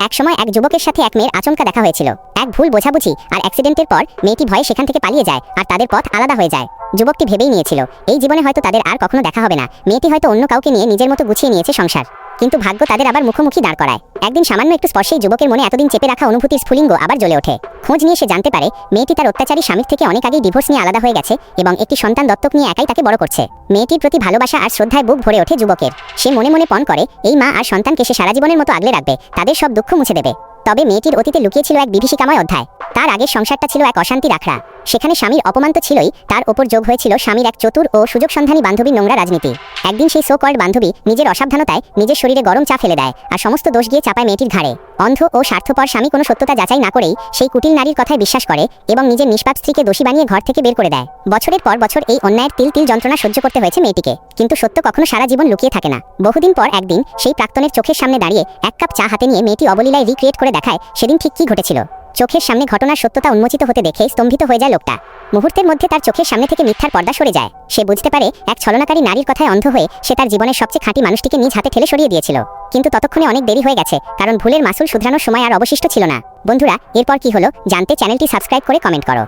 একসময় এক যুবকের সাথে এক মেয়ের আচমকা দেখা হয়েছিল। এক ভুল বোঝাবুঝি আর অ্যাক্সিডেন্টের পর মেয়েটি ভয়ে সেখান থেকে পালিয়ে যায় আর তাদের পথ আলাদা হয়ে যায়। যুবকটি ভেবেই নিয়েছিল এই জীবনে হয়তো তাদের আর কখনো দেখা হবে না। মেয়েটি হয়তো অন্য কাউকে নিয়ে নিজের মতো গুছিয়ে নিয়েছে সংসার। কিন্তু ভাগ্য তাদের আবার মুখোমুখি দাঁড় করায়। একদিন সামান্য একটু স্পর্শেই যুবকের মনে এতদিন চেপে রাখা অনুভূতির স্ফুলিঙ্গ আবার জ্বলে ওঠে। খোঁজ নিয়ে সে জানতে পারে মেয়েটি তার অত্যাচারী স্বামীর থেকে অনেক আগেই ডিভোর্স নিয়ে আলাদা হয়ে গেছে এবং একটি সন্তান দত্তক নিয়ে একাই তাকে বড় করছে। মেয়েটির প্রতি ভালোবাসা আর শ্রদ্ধায় বুক ভরে ওঠে যুবকের। সে মনে মনে পণ করে এই মা আর সন্তানকে সে সারা জীবনের মতো আগলে রাখবে, তাদের সব দুঃখ মুছে দেবে। তবে মেয়েটির অতীতে লুকিয়ে ছিল এক বিভীষিকাময় অধ্যায়। তার আগের সংসারটা ছিল এক অশান্তির আখড়া। সেখানে স্বামীর অপমান তো ছিলই, তার ওপর যোগ হয়েছিল স্বামীর এক চতুর ও সুযোগ সন্ধানী বান্ধবীর নোংরা রাজনীতি। একদিন সেই সো কল্ড বান্ধবী নিজের অসাবধানতায় নিজের শরীরে গরম চা ফেলে দেয় আর সমস্ত দোষ গিয়ে চাপায় মেয়েটির ঘাড়ে। অন্ধ ও স্বার্থপর স্বামী কোনো সত্যতা যাচাই না করেই সেই কুটিল নারীর কথায় বিশ্বাস করে এবং নিজের নিষ্পাপ স্ত্রীকে দোষী বানিয়ে ঘর থেকে বের করে দেয়। বছরের পর বছর এই অন্যায়ের তিল তিল যন্ত্রণা সহ্য করতে হয়েছে মেয়েটিকে। কিন্তু সত্য কখনো সারা জীবন লুকিয়ে থাকে না। বহুদিন পর একদিন সেই প্রাক্তনের চোখের সামনে দাঁড়িয়ে এক কাপ চা হাতে নিয়ে মেয়েটি অবলীলায় রিক্রিয়েট করে দেখায় সেদিন ঠিক কি ঘটেছিল। চোখের সামনে ঘটনার সত্যতা উন্মোচিত হতে দেখে স্তম্ভিত হয়ে যায় লোকটা। মুহূর্তের মধ্যে তার চোখের সামনে থেকে মিথ্যার পর্দা সরে যায়। সে বুঝতে পারে এক ছলনাকারী নারীর কথায় অন্ধ হয়ে সে তার জীবনের সবচেয়ে খাঁটি মানুষটিকে নিজ হাতে ঠেলে সরিয়ে দিয়েছিল। কিন্তু ততক্ষণে অনেক দেরি হয়ে গেছে, কারণ ভুলের মাসুল শুধরানোর সময় আর অবশিষ্ট ছিল না। বন্ধুরা, এরপর কি হলো জানতে চ্যানেলটি সাবস্ক্রাইব করে কমেন্ট করো।